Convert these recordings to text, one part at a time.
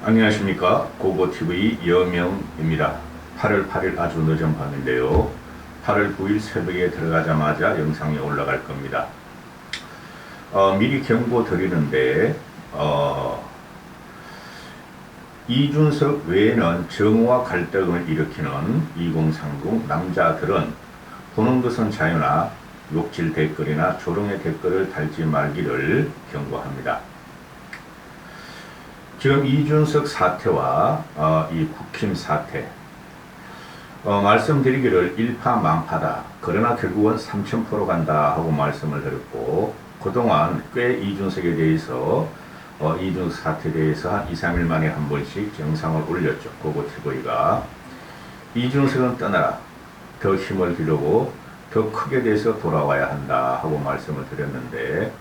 안녕하십니까. 고고TV 여명입니다. 8월 8일 아주 늦은 밤인데요. 8월 9일 새벽에 들어가자마자 영상이 올라갈 겁니다. 미리 경고 드리는데 이준석 외에는 정오와 갈등을 일으키는 2030 남자들은 보는 것은 자유나 욕질 댓글이나 조롱의 댓글을 달지 말기를 경고합니다. 지금 이준석 사태와 이 국힘 사태 말씀드리기를 일파만파다. 그러나 결국은 3000% 간다 하고 말씀을 드렸고, 그동안 꽤 이준석에 대해서 이준석 사태에 대해서 한 2, 3일 만에 한 번씩 영상을 올렸죠. 고고TV가. 이준석은 떠나라. 더 힘을 기르고 더 크게 돼서 돌아와야 한다 하고 말씀을 드렸는데,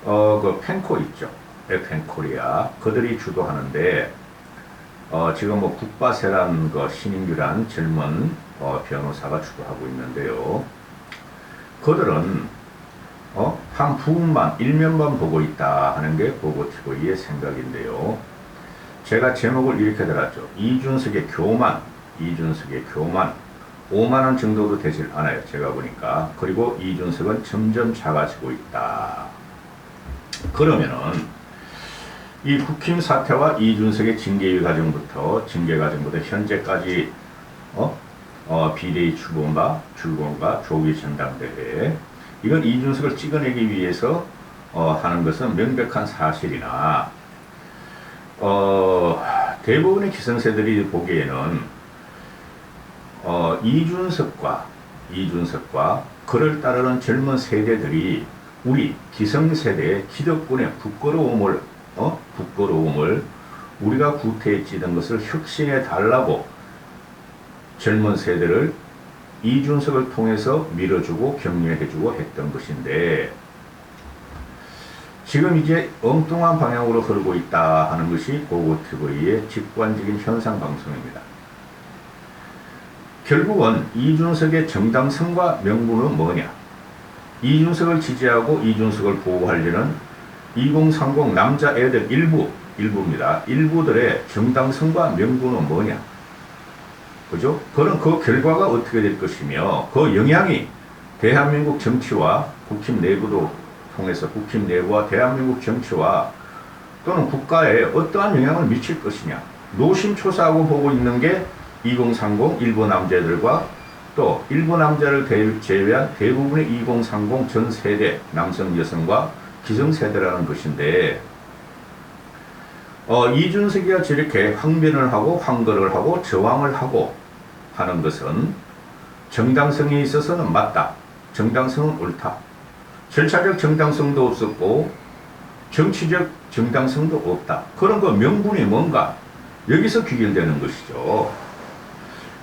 그 펜코 있죠. FN코리아 그들이 주도하는데 지금 뭐 국바세란 그 신인규란 젊은 변호사가 주도하고 있는데요. 그들은 한 부분만 일면만 보고 있다 하는 게 고고TV의 생각인데요. 제가 제목을 이렇게 달았죠. 이준석의 교만 5만원 정도도 되질 않아요. 제가 보니까. 그리고 이준석은 점점 작아지고 있다. 그러면은 이 국힘 사태와 이준석의 징계 과정부터 현재까지 비대위 출범과 조기 전당대회, 이건 이준석을 찍어내기 위해서 하는 것은 명백한 사실이나 대부분의 기성세들이 보기에는 이준석과 그를 따르는 젊은 세대들이 우리 기성세대의 기득권의 부끄러움을 우리가 구태에 찌든 것을 혁신해 달라고 젊은 세대를 이준석을 통해서 밀어주고 격려해주고 했던 것인데, 지금 이제 엉뚱한 방향으로 흐르고 있다 하는 것이 고고TV의 직관적인 현상 방송입니다. 결국은 이준석의 정당성과 명분은 뭐냐? 이준석을 지지하고 이준석을 보호하려는 2030 남자애들 일부입니다. 일부들의 정당성과 명분은 뭐냐? 그죠? 그런 그 결과가 어떻게 될 것이며, 그 영향이 대한민국 정치와 국힘 내부도 통해서 국힘 내부와 대한민국 정치와 또는 국가에 어떠한 영향을 미칠 것이냐? 노심초사하고 보고 있는 게 2030 일부 남자들과 또 일부 남자를 제외한 대부분의 2030 전 세대 남성 여성과 기성세대라는 것인데, 이준석이가 저렇게 항변을 하고 항거를 하고 저항을 하고 하는 것은 정당성에 있어서는 맞다. 정당성은 옳다. 절차적 정당성도 없었고 정치적 정당성도 없다. 그런 그 명분이 뭔가 여기서 귀결되는 것이죠.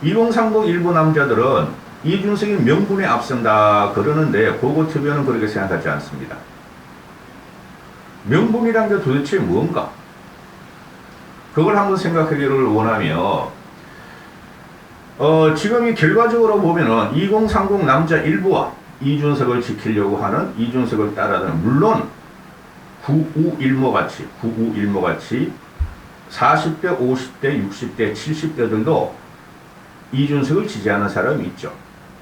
2030 일부 남자들은 이준석이 명분에 앞선다 그러는데 고고TV는 그렇게 생각하지 않습니다. 명분이란 게 도대체 뭔가? 그걸 한번 생각하기를 원하며, 지금 이 결과적으로 보면은 2030 남자 일부와 이준석을 지키려고 하는 이준석을 따라가는, 물론 구우일모같이 40대, 50대, 60대, 70대들도 이준석을 지지하는 사람이 있죠.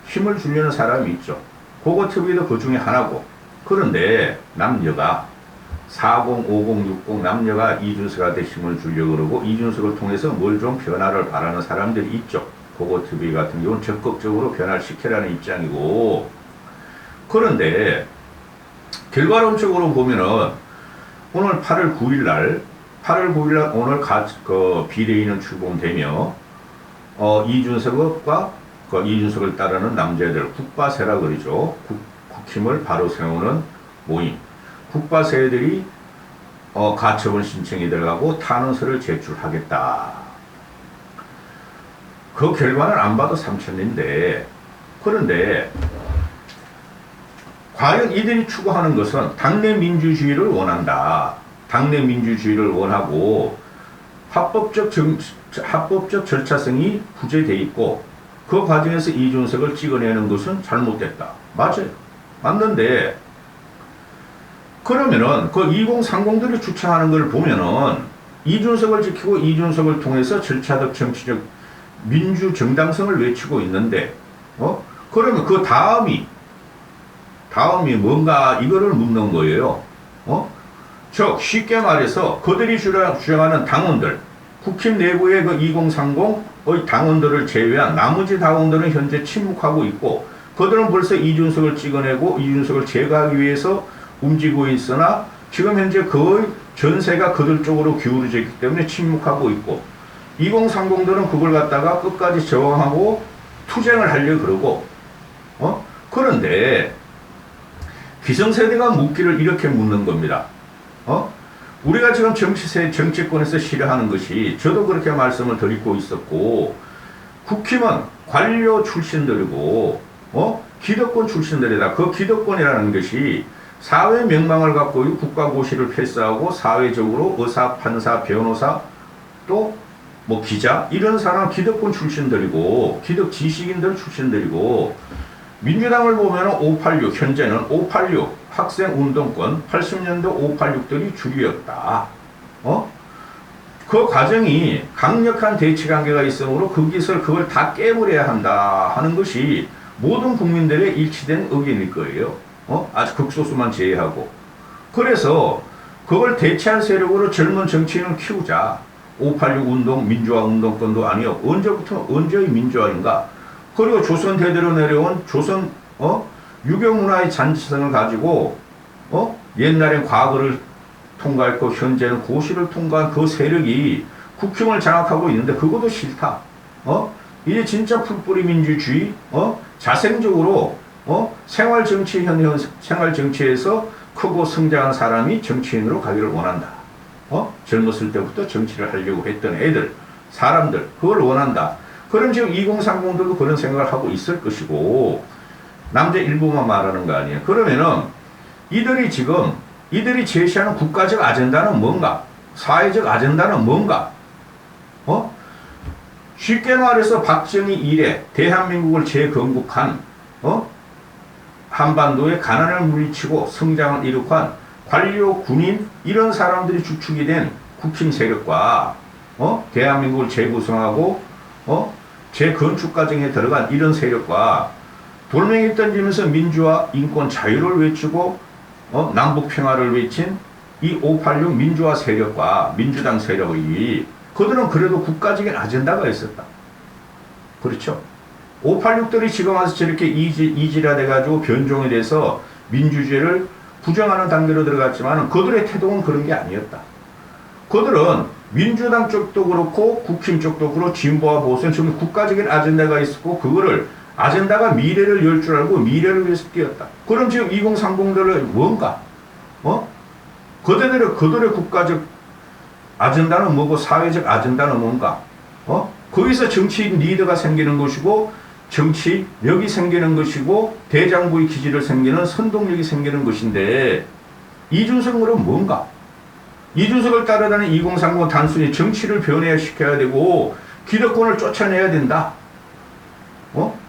힘을 주려는 사람이 있죠. 고고TV도 그 중에 하나고. 그런데 남녀가 40, 50, 60 남녀가 이준석한테 힘을 주려고 그러고 이준석을 통해서 뭘 좀 변화를 바라는 사람들이 있죠. 고고TV 같은 경우는 적극적으로 변화를 시키라는 입장이고, 그런데 결과론적으로 보면은 오늘 8월 9일날 오늘 비대위는 출범되며 이준석과 이준석을 따르는 남자들 국바세라 그러죠. 국힘을 바로 세우는 모임. 국바세들이 가처분 신청이 들어가고 탄원서를 제출하겠다. 그 결과는 안 봐도 3천인데, 그런데 과연 이들이 추구하는 것은 당내 민주주의를 원한다. 당내 민주주의를 원하고 합법적 절차성이 부재되어 있고 그 과정에서 이준석을 찍어내는 것은 잘못됐다. 맞아요. 맞는데 그러면은 그 2030들이 주창하는 걸 보면은 이준석을 지키고 이준석을 통해서 절차적 정치적 민주 정당성을 외치고 있는데, 그러면 그 다음이 뭔가 이거를 묻는 거예요. 즉 쉽게 말해서 그들이 주장하는 당원들, 국힘 내부의 그 2030의 당원들을 제외한 나머지 당원들은 현재 침묵하고 있고, 그들은 벌써 이준석을 찍어내고 이준석을 제거하기 위해서 움직이고 있으나 지금 현재 거의 전세가 그들 쪽으로 기울어져 있기 때문에 침묵하고 있고, 2030들은 그걸 갖다가 끝까지 저항하고 투쟁을 하려고 그러고, 그런데 기성세대가 묻기를 이렇게 묻는 겁니다. 우리가 지금 정치권에서 싫어하는 것이, 저도 그렇게 말씀을 드리고 있었고, 국힘은 관료 출신들이고, 기득권 출신들이다. 그 기득권이라는 것이 사회 명망을 갖고 국가고시를 패스하고 사회적으로 의사, 판사, 변호사, 또 뭐 기자, 이런 사람 기득권 출신들이고, 기득 지식인들 출신들이고, 민주당을 보면 586, 현재는 586 학생운동권 80년대 586들이 주류였다. 그 과정이 강력한 대치관계가 있으므로 그걸 다 깨버려야 한다 하는 것이 모든 국민들의 일치된 의견일 거예요. 아주 극소수만 제외하고. 그래서 그걸 대체할 세력으로 젊은 정치인을 키우자. 586 운동, 민주화 운동권도 아니요. 언제의 민주화인가? 그리고 조선 대대로 내려온 조선 유교 문화의 잔치성을 가지고 옛날엔 과거를 통과했고 현재는 고시를 통과한 그 세력이 국힘을 장악하고 있는데 그것도 싫다. 이제 진짜 풀뿌리 민주주의 자생적으로 생활 정치에서 크고 성장한 사람이 정치인으로 가기를 원한다. 젊었을 때부터 정치를 하려고 했던 사람들 그걸 원한다. 그럼 지금 2030들도 그런 생각을 하고 있을 것이고, 남자 일부만 말하는 거 아니에요. 그러면은 이들이 제시하는 국가적 아젠다는 뭔가? 사회적 아젠다는 뭔가? 쉽게 말해서 박정희 이래 대한민국을 재건국한 한반도의 가난을 물리치고 성장을 이룩한 관료, 군인 이런 사람들이 주축이 된 국힘 세력과 대한민국을 재구성하고 재건축 과정에 들어간 이런 세력과 돌멩이 던지면서 민주화, 인권, 자유를 외치고 남북 평화를 외친 이 586 민주화 세력과 민주당 세력이, 그들은 그래도 국가적인 아젠다가 있었다. 그렇죠? 586들이 지금 와서 저렇게 이질화돼가지고 변종에 대해서 민주주의를 부정하는 단계로 들어갔지만 그들의 태도는 그런 게 아니었다. 그들은 민주당 쪽도 그렇고 국힘 쪽도 그렇고 진보와 보수는 지금 국가적인 아젠다가 있었고, 그거를 아젠다가 미래를 열 줄 알고 미래를 위해서 뛰었다. 그럼 지금 2030들은 뭔가? 그들의 국가적 아젠다는 뭐고 사회적 아젠다는 뭔가? 거기서 정치인 리더가 생기는 것이고, 정치력이 생기는 것이고, 대장부의 기질을 생기는 선동력이 생기는 것인데, 이준석은 뭔가? 이준석을 따라다니는 2030은 단순히 정치를 변화시켜야 되고 기득권을 쫓아내야 된다.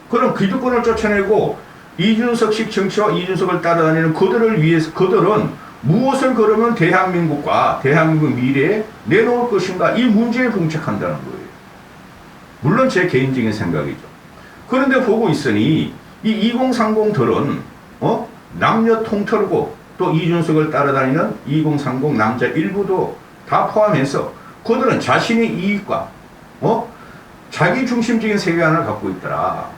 그럼 기득권을 쫓아내고 이준석식 정치와 이준석을 따라다니는 그들을 위해서 그들은 무엇을 그러면 대한민국과 대한민국 미래에 내놓을 것인가, 이 문제에 봉착한다는 거예요. 물론 제 개인적인 생각이죠. 그런데 보고 있으니 이 2030들은 남녀 통틀고 또 이준석을 따라다니는 2030 남자 일부도 다 포함해서 그들은 자신의 이익과 자기 중심적인 세계관을 갖고 있더라.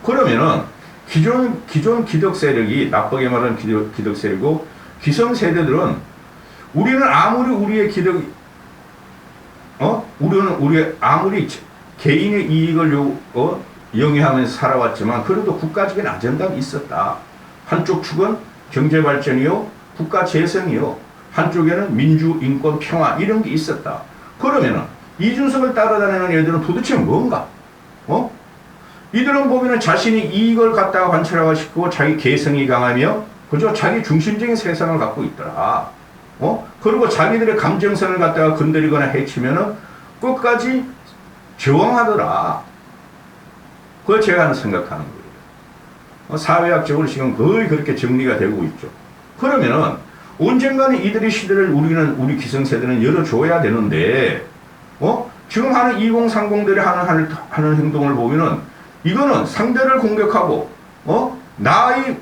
그러면은 기존 기득 세력이, 나쁘게 말하는 기득 세력이고, 기성 세대들은 우리는 아무리 우리의 우리는 아무리 개인의 이익을 영위하면서 살아왔지만 그래도 국가적인 아젠다가 있었다. 한쪽 축은 경제 발전이요, 국가 재생이요, 한쪽에는 민주, 인권, 평화 이런 게 있었다. 그러면은 이준석을 따라다니는 애들은 도대체 뭔가? 이들은 보면은 자신이 이익을 갖다가 관철하고 싶고 자기 개성이 강하며 그저 자기 중심적인 세상을 갖고 있더라. 그리고 자기들의 감정선을 갖다가 건드리거나 해치면은 끝까지 저항하더라. 그걸 제가 생각하는 거예요. 사회학적으로 지금 거의 그렇게 정리가 되고 있죠. 그러면은 언젠가는 이들의 시대를 우리 기성세대는 열어줘야 되는데, 지금 하는 2030들이 하는 행동을 보면은, 이거는 상대를 공격하고, 나의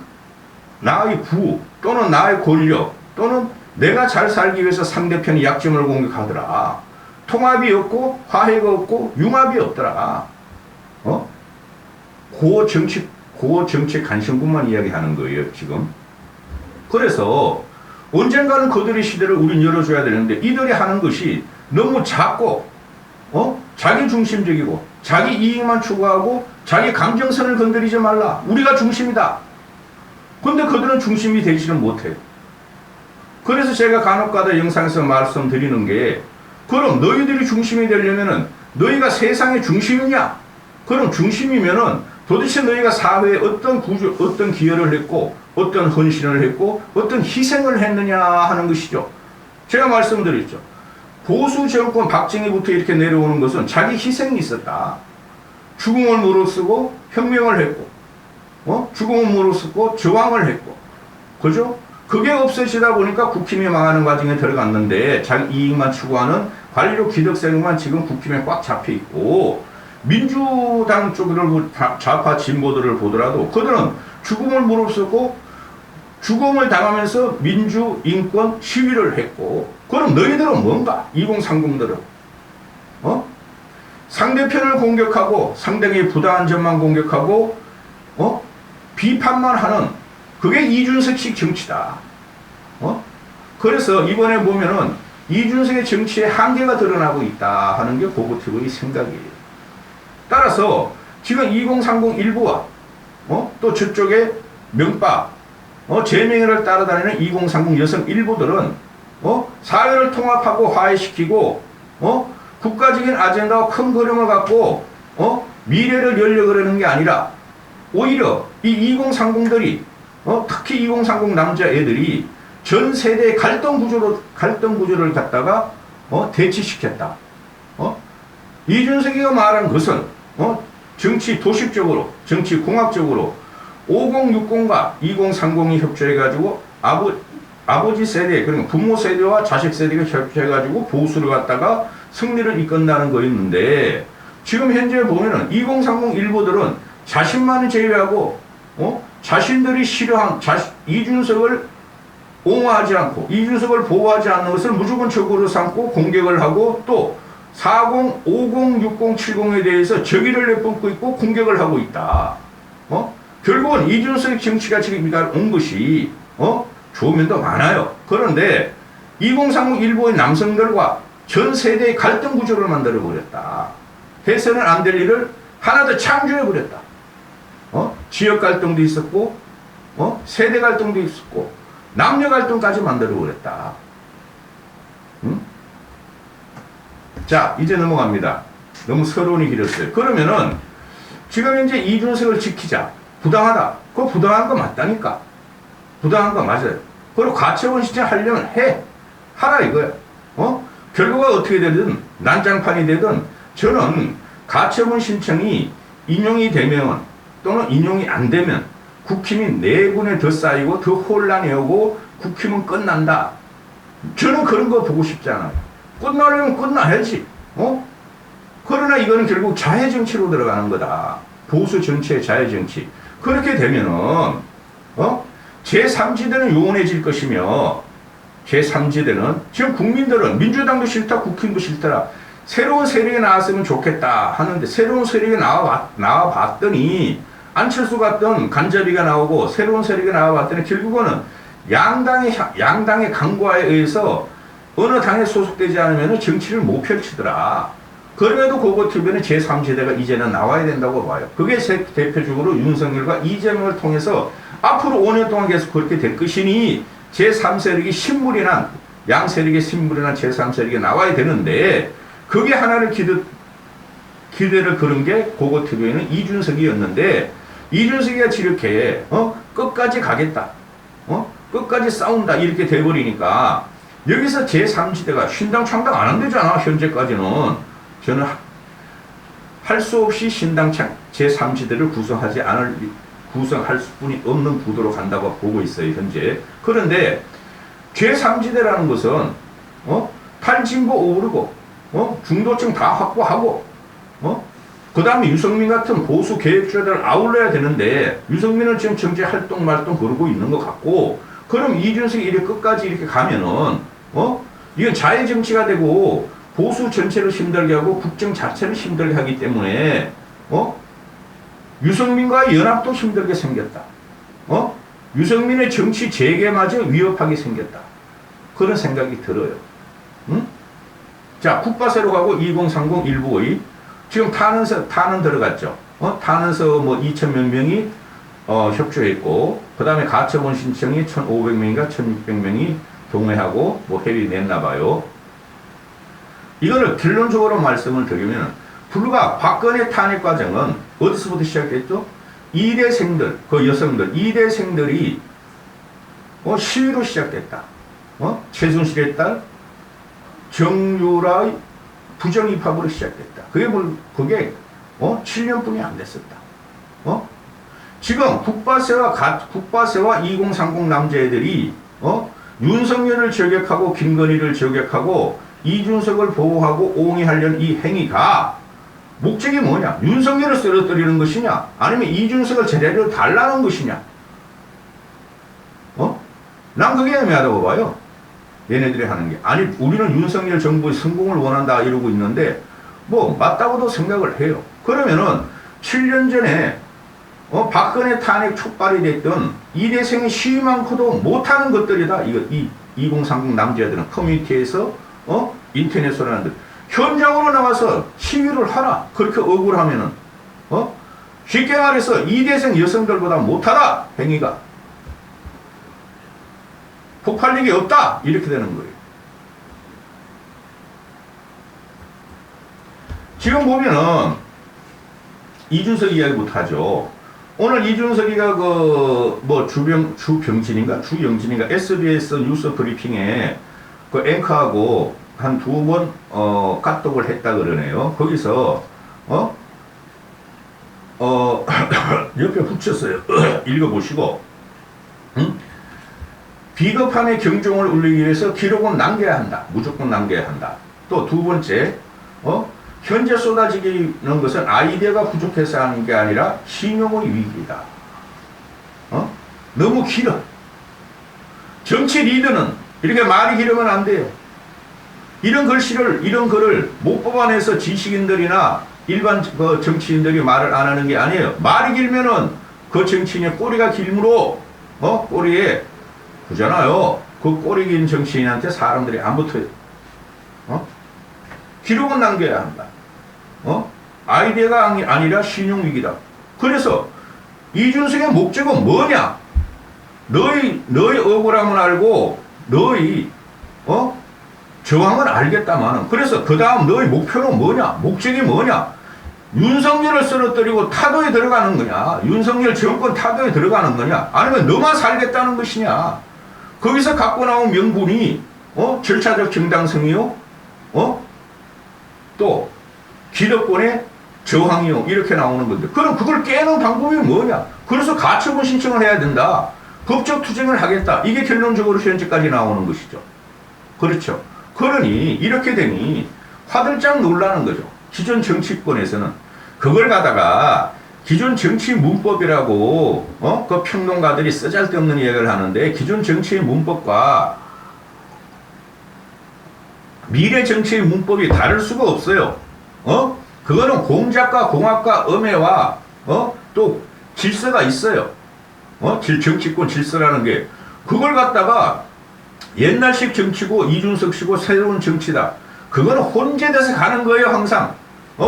부, 또는 나의 권력, 또는 내가 잘 살기 위해서 상대편의 약점을 공격하더라. 통합이 없고, 화해가 없고, 융합이 없더라. 고정치 간신군만 이야기하는 거예요, 지금. 그래서, 언젠가는 그들의 시대를 우린 열어줘야 되는데, 이들이 하는 것이 너무 작고, 자기 중심적이고, 자기 이익만 추구하고, 자기 감정선을 건드리지 말라. 우리가 중심이다. 근데 그들은 중심이 되지는 못해요. 그래서 제가 간혹가다 영상에서 말씀드리는 게, 그럼 너희들이 중심이 되려면은, 너희가 세상의 중심이냐? 그럼 중심이면은, 도대체 너희가 사회에 어떤 구조, 어떤 기여를 했고, 어떤 헌신을 했고, 어떤 희생을 했느냐 하는 것이죠. 제가 말씀드렸죠. 보수 정권 박정희부터 이렇게 내려오는 것은 자기 희생이 있었다. 죽음을 무릅쓰고 혁명을 했고, 죽음을 무릅쓰고 저항을 했고, 그죠? 그게 없어지다 보니까 국힘이 망하는 과정에 들어갔는데, 자기 이익만 추구하는 관리로 기득세력만 지금 국힘에 꽉 잡혀 있고, 민주당 쪽을 좌파 진보들을 보더라도 그들은 죽음을 무릅쓰고 죽음을 당하면서 민주 인권 시위를 했고, 그럼 너희들은 뭔가? 2030들은 상대편을 공격하고 상대의 부당한 점만 공격하고 비판만 하는, 그게 이준석식 정치다. 그래서 이번에 보면은 이준석의 정치의 한계가 드러나고 있다 하는 게 고고TV의 생각이에요. 따라서 지금 2030 일부와 또 저쪽에 명빠 제명을 따라다니는 2030 여성 일부들은 사회를 통합하고 화해시키고 국가적인 아젠다와 큰 그림을 갖고 미래를 열려고 그러는 게 아니라, 오히려 이 2030들이 특히 2030 남자애들이 전 세대의 갈등 구조를 갖다가 대치시켰다. 이준석이가 말한 것은 정치 도식적으로, 정치 공학적으로 5060과 2030이 협조해가지고 아버지 세대, 그러니까 부모 세대와 자식 세대가 협조해가지고 보수를 갖다가 승리를 이끈다는 거였는데, 지금 현재 보면은 2030 일부들은 자신만을 제외하고 자신들이 싫어한 이준석을 옹호하지 않고 이준석을 보호하지 않는 것을 무조건 적으로 삼고 공격을 하고, 또 40, 50, 60, 70에 대해서 적의를 내뿜고 있고 공격을 하고 있다. 결국은 이준석의 정치가 지금 온 것이 좋은 면도 많아요. 그런데 2030 일부의 남성들과 전 세대의 갈등 구조를 만들어 버렸다. 해서는 안 될 일을 하나 더 창조해 버렸다. 지역 갈등도 있었고, 세대 갈등도 있었고, 남녀 갈등까지 만들어 버렸다. 자, 이제 넘어갑니다. 너무 서론이 길었어요. 그러면은 지금 현재 이준석을 지키자. 부당하다. 그거 부당한 거 맞다니까. 부당한 거 맞아요. 그리고 가처분 신청하려면 하라 이거야. 결과가 어떻게 되든 난장판이 되든, 저는 가처분 신청이 인용이 되면 또는 인용이 안 되면 국힘이 내분에 더 쌓이고 더 혼란이 오고 국힘은 끝난다. 저는 그런 거 보고 싶지 않아요. 끝나려면 끝나야지. 그러나 이거는 결국 자해정치로 들어가는 거다. 보수 전체의 자해정치. 그렇게 되면은 제3지대는 요원해질 것이며, 제3지대는 지금 국민들은 민주당도 싫다, 국힘도 싫더라. 새로운 세력이 나왔으면 좋겠다 하는데, 새로운 세력이 나와봤더니 안철수 같던 간접이가 나오고 새로운 세력이 나와봤더니 결국은 양당의 강과에 의해서 어느 당에 소속되지 않으면 정치를 못 펼치더라. 그럼에도 고고TV는 제3지대가 이제는 나와야 된다고 봐요. 그게 대표적으로 윤석열과 이재명을 통해서 앞으로 5년 동안 계속 그렇게 될 것이니, 제3세력이 신물이 양 세력의 신물이 난 제3세력이 나와야 되는데, 그게 하나를 기대를 그런 게 고고TV에는 이준석이었는데, 이준석이가 이렇게 끝까지 가겠다, 끝까지 싸운다 이렇게 돼버리니까, 여기서 제3지대가 신당창당 안 한대잖아. 현재까지는. 저는 할 수 없이 신당창 제3지대를 구성할 수뿐이 없는 구도로 간다고 보고 있어요, 현재. 그런데 제3지대라는 것은 탈진보 오르고 중도층 다 확보하고 그 다음에 유승민 같은 보수 개혁주자들을 아울러야 되는데 유승민은 지금 정치 활동 말동 그러고 있는 것 같고 그럼 이준석이 이렇게 끝까지 이렇게 가면은 이건 자해 정치가 되고 보수 전체를 힘들게 하고 국정 자체를 힘들게 하기 때문에 유승민과의 연합도 힘들게 생겼다. 유승민의 정치 재개마저 위협하게 생겼다. 그런 생각이 들어요. 응? 자, 국바세로 가고 2030 일부의 지금 타는 들어갔죠. 타는서 뭐 2천 몇 명이 협조했고 그 다음에 가처분 신청이 1,500명인가 1,600명이 동의하고 뭐 회의 냈나 봐요. 이거를 결론적으로 말씀을 드리면 불과 박근혜 탄핵 과정은 어디서부터 시작됐죠? 이대생들, 그 여성들, 이대생들이 시위로 시작됐다. 최순실의 딸 정유라의 부정입학으로 시작됐다. 그게 7년뿐이 안 됐었다. 지금 국바세와 2030 남자애들이 윤석열을 저격하고 김건희를 저격하고 이준석을 보호하고 옹이하려는 이 행위가 목적이 뭐냐? 윤석열을 쓰러뜨리는 것이냐? 아니면 이준석을 제대로 달라는 것이냐? 난 그게 애매하다고 봐요. 얘네들이 하는 게. 아니, 우리는 윤석열 정부의 성공을 원한다 이러고 있는데, 뭐, 맞다고도 생각을 해요. 그러면은, 7년 전에, 박근혜 탄핵 촉발이 됐던 이대생의 시위 많고도 못하는 것들이다. 이 2030 남자들은 커뮤니티에서, 인터넷으로 하는데, 현장으로 나가서 시위를 하라. 그렇게 억울하면은, 쉽게 말해서 이대생 여성들보다 못하다. 행위가. 폭발력이 없다. 이렇게 되는 거예요. 지금 보면은 이준석 이야기부터 하죠. 오늘 이준석이가 주영진인가 SBS 뉴스 브리핑에 그 앵커하고 한 2번 카톡을 했다 그러네요. 거기서 옆에 붙였어요. 읽어보시고. 비겁함의 경종을 울리기 위해서 기록은 남겨야 한다. 무조건 남겨야 한다. 또 두 번째, 현재 쏟아지는 것은 아이디어가 부족해서 하는 게 아니라 신용의 위기이다. 너무 길어. 정치 리더는 이렇게 말이 길으면 안 돼요. 이런 글을 못 뽑아내서 지식인들이나 일반 정치인들이 말을 안 하는 게 아니에요. 말이 길면은 그 정치인의 꼬리가 길므로, 꼬리에 그잖아요. 그 꼬리 긴 정치인한테 사람들이 안 붙어요. 기록은 남겨야 한다. 아이디어가 아니라 신용위기다. 그래서 이준석의 목적은 뭐냐? 너희 억울함은 알고 너희 저항은 알겠다마는 그래서 그 다음 너희 목표는 뭐냐? 목적이 뭐냐? 윤석열을 쓰러뜨리고 타도에 들어가는 거냐? 윤석열 정권 타도에 들어가는 거냐? 아니면 너만 살겠다는 것이냐? 거기서 갖고 나온 명분이 절차적 정당성이요, 또 기득권의 저항이요, 이렇게 나오는 건데, 그럼 그걸 깨는 방법이 뭐냐? 그래서 가처분 신청을 해야 된다. 법적 투쟁을 하겠다. 이게 결론적으로 현재까지 나오는 것이죠. 그렇죠. 그러니 이렇게 되니 화들짝 놀라는 거죠. 기존 정치권에서는 그걸 갖다가 기존 정치 문법이라고 그 평론가들이 쓰잘데없는 이야기를 하는데 기존 정치의 문법과 미래 정치의 문법이 다를 수가 없어요. 그거는 공작과 공학과 엄해와 또 질서가 있어요. 정치권 질서라는 게 그걸 갖다가 옛날식 정치고 이준석식고 새로운 정치다. 그거는 혼재돼서 가는 거예요, 항상.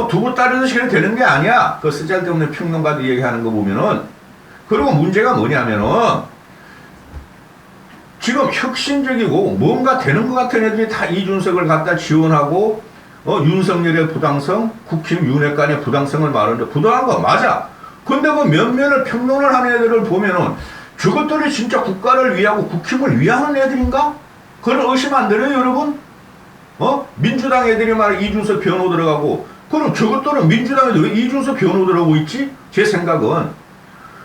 두고 따르듯이 되는 게 아니야. 그 쓰잘데없는 평론가들 얘기하는 거 보면은. 그리고 문제가 뭐냐면은, 지금 혁신적이고 뭔가 되는 것 같은 애들이 다 이준석을 갖다 지원하고, 윤석열의 부당성, 국힘 윤핵 간의 부당성을 말하는데, 부당한 거 맞아. 근데 그 면면을 평론을 하는 애들을 보면은, 저것들이 진짜 국가를 위하고 국힘을 위하는 애들인가? 그런 의심 안 들어요, 여러분? 민주당 애들이 말 이준석 변호 들어가고, 그럼 저것들은 민주당 애들 왜 이준석 변호 들어가고 있지? 제 생각은.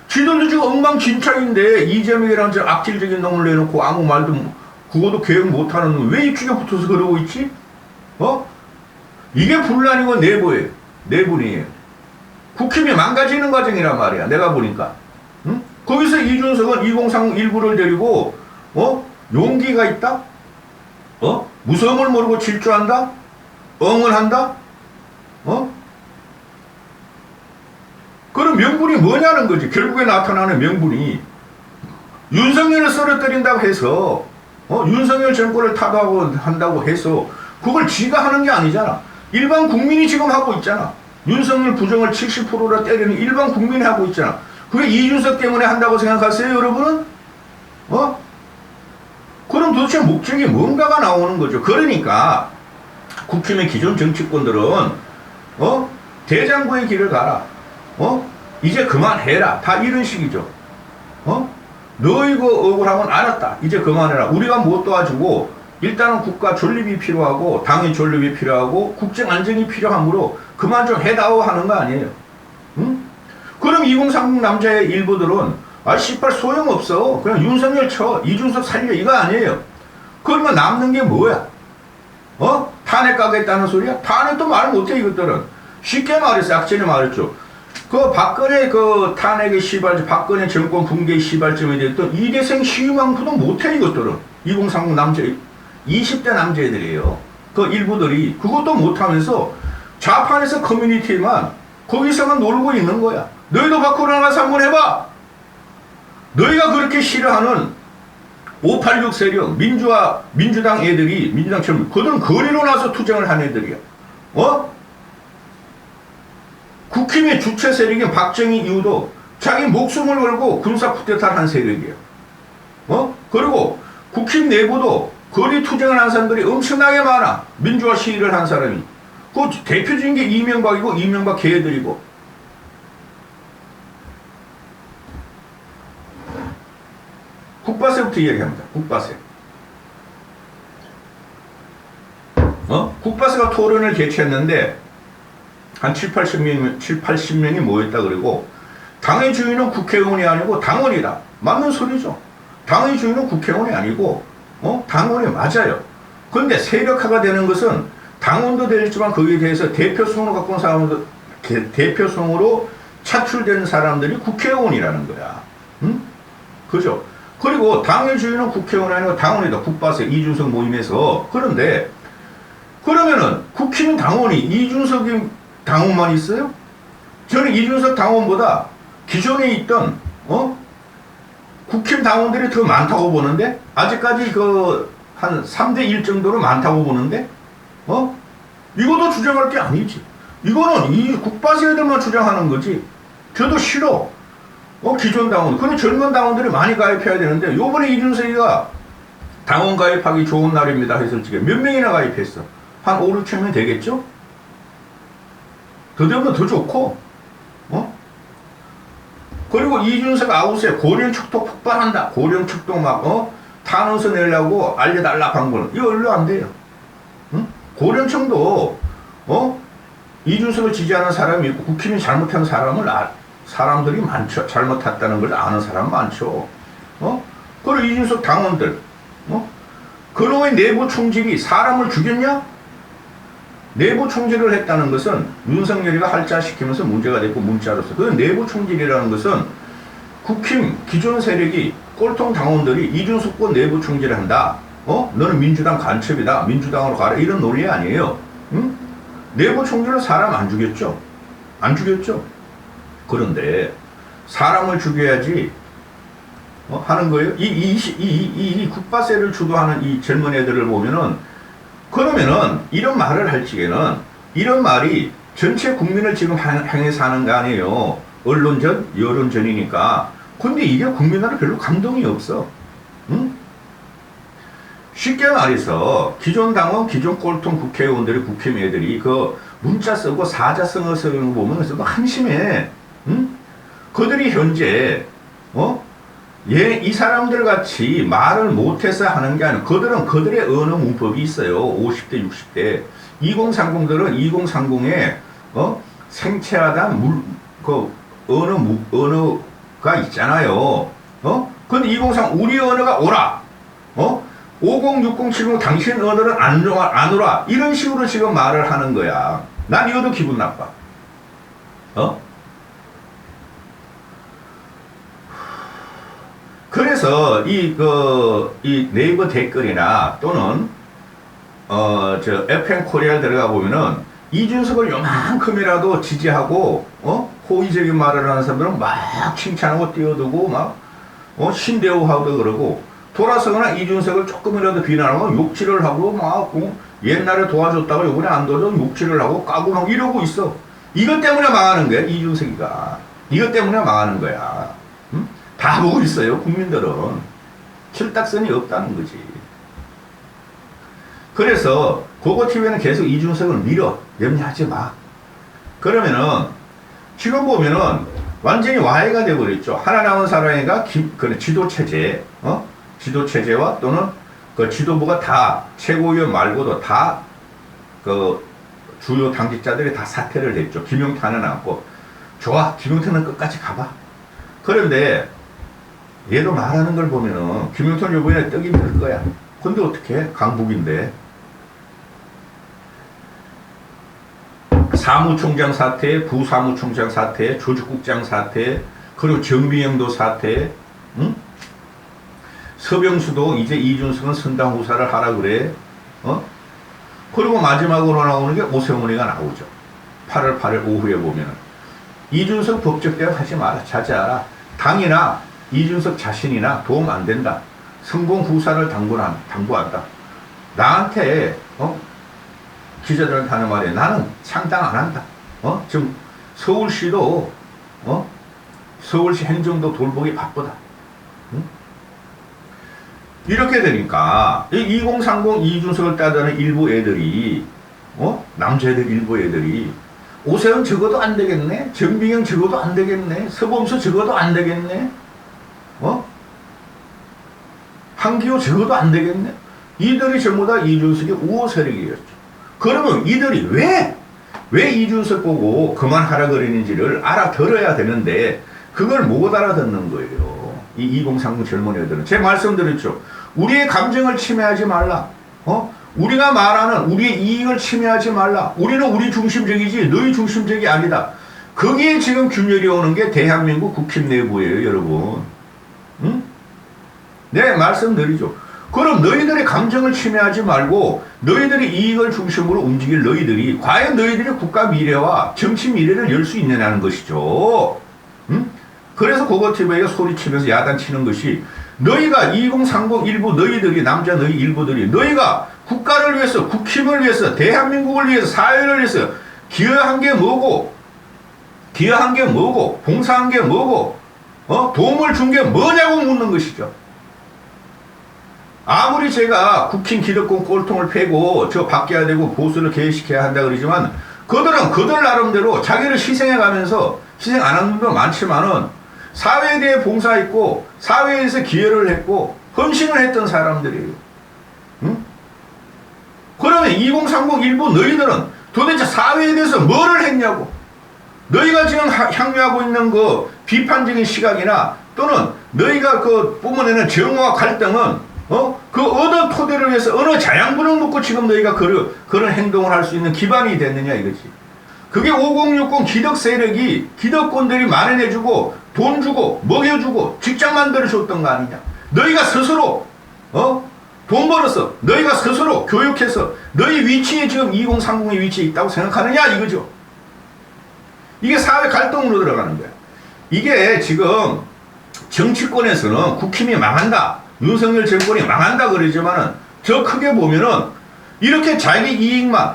지들도 지금 엉망진창인데, 이재명이라는 저 악질적인 놈을 내놓고 아무 말도 그것도 계획 못하는 놈 왜 입축에 붙어서 그러고 있지? 이게 분란이고 내부예요. 내분이에요. 국힘이 망가지는 과정이란 말이야. 내가 보니까. 응? 거기서 이준석은 2030 일부를 데리고 용기가 있다? 무서움을 모르고 질주한다? 엉을 한다? 그럼 명분이 뭐냐는 거지. 결국에 나타나는 명분이 윤석열을 쓰러뜨린다고 해서 윤석열 정권을 타도하고 한다고 해서 그걸 지가 하는 게 아니잖아. 일반 국민이 지금 하고 있잖아. 윤석열 부정을 70%라 때리는 일반 국민이 하고 있잖아. 그게 이준석 때문에 한다고 생각하세요, 여러분은? 그럼 도대체 목적이 뭔가가 나오는 거죠. 그러니까 국힘의 기존 정치권들은 대장부의 길을 가라. 이제 그만해라. 다 이런 식이죠. 너 이거 억울하면 알았다. 이제 그만해라. 우리가 못 도와주고 일단은 국가 존립이 필요하고 당의 존립이 필요하고 국정 안정이 필요하므로 그만 좀 해다오 하는 거 아니에요. 응? 그럼 2030 남자의 일부들은 씨발 소용없어. 그냥 윤석열 쳐. 이준석 살려. 이거 아니에요. 그러면 남는 게 뭐야? 탄핵 가겠다는 소리야? 탄핵도 말 못해 이것들은. 쉽게 말해서 약전에 말했죠. 그 박근혜 그 탄핵의 시발점, 박근혜 정권 붕괴의 시발점이 됐던 이대생 시위만큼도 못해 이것들은. 2030 남자 20대 남자애들이에요. 그 일부들이 그것도 못하면서 좌판에서 커뮤니티만 거기서만 놀고 있는 거야. 너희도 밖으로 나가서 한번 해봐. 너희가 그렇게 싫어하는 586 세력, 민주당 애들이, 민주당처럼, 그들은 거리로 나서 투쟁을 한 애들이야. 국힘의 주체 세력인 박정희 이후도 자기 목숨을 걸고 군사 쿠데타를 한 세력이야. 그리고 국힘 내부도 거리 투쟁을 한 사람들이 엄청나게 많아. 민주화 시위를 한 사람이. 그 대표적인 게 이명박이고, 이명박 개들이고. 국바세부터 이야기합니다. 국바세. 국바세가 토론을 개최했는데 한 80명이 모였다 그러고 당의 주인은 국회의원이 아니고 당원이다. 맞는 소리죠. 당의 주인은 국회의원이 아니고 당원이 맞아요. 그런데 세력화가 되는 것은 당원도 되지만 거기에 대해서 대표성으로 갖고 온 사람들, 대표성으로 차출된 사람들이 국회의원이라는 거야. 응? 그죠? 그리고 당의 주인은 국회의원이 아니고 당원이다. 국바세 이준석 모임에서. 그런데 그러면은 국힘 당원이 이준석이 당원만 있어요? 저는 이준석 당원보다 기존에 있던 국힘 당원들이 더 많다고 보는데 아직까지 한 3대1 정도로 많다고 보는데 이것도 주장할 게 아니지. 이거는 이 국바세 애들만 주장하는 거지. 저도 싫어. 기존 당원. 그런 젊은 당원들이 많이 가입해야 되는데 요번에 이준석이가 당원 가입하기 좋은 날입니다 해서 지금 몇 명이나 가입했어? 한 5, 6천 명 되겠죠? 더 되면 더 좋고, 그리고 이준석 아웃에 고령척도 폭발한다. 고령척도 막, 탄원서 내려고 알려달라 한 거는. 이거 얼른 안 돼요. 응? 고령청도, 이준석을 지지하는 사람이 있고, 국힘이 잘못한 사람들이 많죠. 잘못했다는 걸 아는 사람 많죠. 그리고 이준석 당원들, 그놈의 내부 총질이 사람을 죽였냐? 내부 총질을 했다는 것은 윤석열이가 할자시키면서 문제가 됐고 문자로서 그 내부 총질이라는 것은 국힘 기존 세력이 꼴통 당원들이 이준석권 내부 총질을 한다. 너는 민주당 간첩이다. 민주당으로 가라. 이런 논리 아니에요. 응? 내부 총질은 사람 안 죽였죠. 안 죽였죠. 그런데 사람을 죽여야지 하는 거예요. 이 국바세를 주도하는 이 젊은 애들을 보면은 그러면은 이런 말을 할 적에는 이런 말이 전체 국민을 지금 향해서 하는 거 아니에요. 언론전, 여론전이니까. 근데 이게 국민한테 별로 감동이 없어. 응? 쉽게 말해서 기존 당원, 기존 꼴통 국회의원들이 국힘 애들이 그 문자 쓰고 사자성어 쓰는 거 보면 한심해. 응? 그들이 현재 이 사람들 같이 말을 못해서 하는 게 아니라 그들은 그들의 언어 문법이 있어요. 50대, 60대. 2030들은 2030에 생채하다 언어가 있잖아요. 근데 2030 우리 언어가 오라. 5060 70 당신 오늘은 안 오라 이런 식으로 지금 말을 하는 거야. 난 이것도 기분 나빠. 그래서 이 네이버 댓글이나 또는 FM 코리아 들어가 보면은 이준석을 요만큼이라도 지지하고 호의적인 말을 하는 사람들은 막 칭찬하고 뛰어들고 막 신대우하고 그러고, 돌아서거나 이준석을 조금이라도 비난하고 욕질을 하고 막 옛날에 도와줬다가 요번에 안 도와줘 욕질을 하고 까고 막 이러고 있어. 이것 때문에 망하는 거야, 이준석이가. 이것 때문에 망하는 거야. 응? 다 보고 있어요, 국민들은. 칠딱선이 없다는 거지. 그래서 고고TV는 계속 이준석을 밀어. 염려하지 마. 그러면은 지금 보면은 완전히 와해가 되어버렸죠. 하나 남은 사람이가 지도체제, 지도체제와 또는 그 지도부가 다 최고위원 말고도 다 그 주요 당직자들이 다 사퇴를 했죠. 김용태는 않고. 좋아, 김용태는 끝까지 가봐. 그런데 얘도 말하는 걸 보면은 김용태는 이번에 떡이 될 거야. 근데 어떻게? 강북인데. 사무총장 사퇴, 부사무총장 사퇴, 조직국장 사퇴, 그리고 정비영도 사퇴, 응? 서병수도 이제 이준석은 선당 후사를 하라 그래. 그리고 마지막으로 나오는 게 오세훈이가 나오죠. 8월 8일 오후에 보면은 이준석 법적 대응 하지 마라. 자제하라. 당이나 이준석 자신이나 도움 안 된다. 성공 후사를 당부한다. 나한테 기자들한테 하는 말에 나는 창당 안 한다. 지금 서울시도 서울시 행정도 돌보기 바쁘다. 응? 이렇게 되니까 2030 이준석을 따르는 일부 애들이 남자애들 일부 애들이 오세훈 적어도 안 되겠네. 정비경 적어도 안 되겠네. 서범수 적어도 안 되겠네. 한기호 적어도 안 되겠네. 이들이 전부 다 이준석의 우호 세력이었죠. 그러면 이들이 왜 이준석 보고 그만하라 그러는지를 알아들어야 되는데 그걸 못 알아듣는 거예요. 이 2030 젊은 애들은. 제가 말씀드렸죠. 우리의 감정을 침해하지 말라. 우리가 말하는 우리의 이익을 침해하지 말라. 우리는 우리 중심적이지 너희 중심적이 아니다. 거기에 지금 균열이 오는 게 대한민국 국힘 내부예요, 여러분. 응? 네, 말씀드리죠. 그럼 너희들의 감정을 침해하지 말고 너희들의 이익을 중심으로 움직일 너희들이 과연 너희들의 국가 미래와 정치 미래를 열 수 있느냐는 것이죠. 응? 그래서 고고TV가 소리치면서 야단치는 것이 너희가 2030 일부 너희들이 남자 너희 일부들이 너희가 국가를 위해서 국힘을 위해서 대한민국을 위해서 사회를 위해서 기여한 게 뭐고 봉사한 게 뭐고 도움을 준 게 뭐냐고 묻는 것이죠. 아무리 제가 국힘 기득권 꼴통을 패고 저 바뀌어야 되고 보수를 개혁시켜야 한다 그러지만 그들은 그들 나름대로 자기를 희생해가면서 희생 안 하는 분도 많지만은 사회에 대해 봉사했고 사회에서 기여를 했고 헌신을 했던 사람들이에요. 응? 그러면 2030 일부 너희들은 도대체 사회에 대해서 뭐를 했냐고. 너희가 지금 향유하고 있는 그 비판적인 시각이나 또는 너희가 그 뿜어내는 정오와 갈등은 그 어느 토대를 위해서 어느 자양분을 묻고 지금 너희가 그런 행동을 할 수 있는 기반이 됐느냐 이거지. 그게 5060 기득 세력이 기득권들이 마련해주고 돈 주고 먹여주고 직장 만들어줬던 거 아니냐. 너희가 스스로 돈 벌어서 너희가 스스로 교육해서 너희 위치에 지금 2030의 위치에 있다고 생각하느냐 이거죠. 이게 사회 갈등으로 들어가는 거야. 이게 지금 정치권에서는 국힘이 망한다. 윤석열 정권이 망한다 그러지만은 저 크게 보면은 이렇게 자기 이익만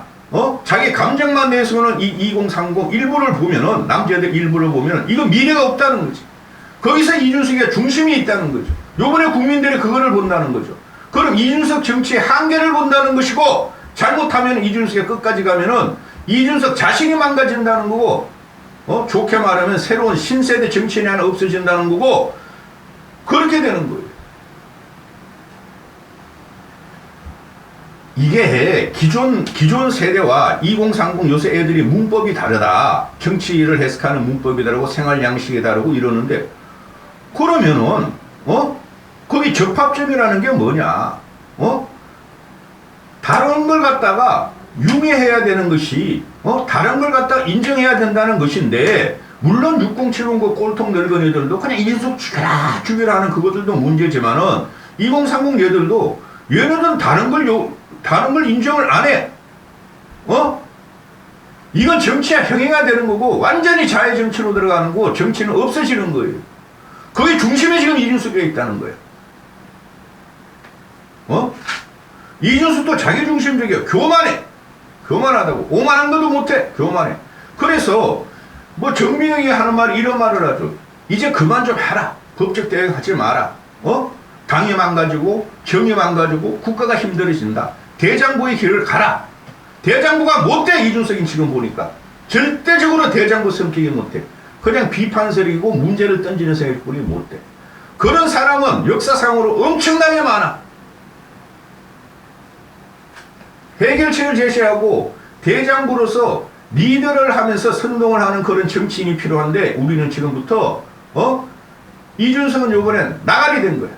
자기 감정만 내세우는 이 2030 일부를 보면은 남자들 일부를 보면은 이거 미래가 없다는 거지. 거기서 이준석의 중심이 있다는 거죠. 요번에 국민들이 그거를 본다는 거죠. 그럼 이준석 정치의 한계를 본다는 것이고 잘못하면 이준석이 끝까지 가면은 이준석 자신이 망가진다는 거고 좋게 말하면 새로운 신세대 정치인이 하나 없어진다는 거고 그렇게 되는 거예요. 이게 기존 세대와 2030 요새 애들이 문법이 다르다. 정치를 해석하는 문법이 다르고 생활 양식이 다르고 이러는데 그러면은 거기 적합점이라는 게 뭐냐? 다른 걸 갖다가 유매해야 되는 것이 다른 걸 갖다가 인정해야 된다는 것인데, 물론 6070 그 꼴통 늙은이들도 그냥 이준석 죽여라 하는 그것들도 문제지만은 2030 얘들도 얘네들은 다른 걸 인정을 안 해. 이건 정치가 병행화되는 거고 완전히 자해 정치로 들어가는 거고 정치는 없어지는 거예요. 거기 중심에 지금 이준석이 있다는 거예요. 이준석도 자기 중심적이야. 교만해. 교만하다고. 오만한 것도 못해. 교만해. 그래서 뭐 정민영이 하는 말 이런 말을 하죠. 이제 그만 좀 해라. 법적 대응 하지 마라. 당이 망가지고 정이 망가지고 국가가 힘들어진다. 대장부의 길을 가라. 대장부가 못돼. 이준석이 지금 보니까 절대적으로 대장부 성격이 못돼. 그냥 비판설이고 문제를 던지는 생각뿐이 못돼. 그런 사람은 역사상으로 엄청나게 많아. 해결책을 제시하고 대장부로서 리더를 하면서 선동을 하는 그런 정치인이 필요한데, 우리는 지금부터 이준석은 요번엔 나가리 된 거야.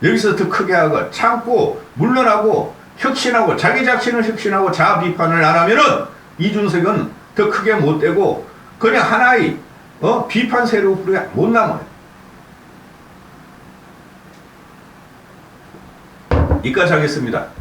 여기서 더 크게 하고 참고 물러나고 혁신하고 자기 자신을 혁신하고 자아 비판을 안 하면은 이준석은 더 크게 못 되고 그냥 하나의 비판 세력으로 못 남아요. 여기까지 하겠습니다.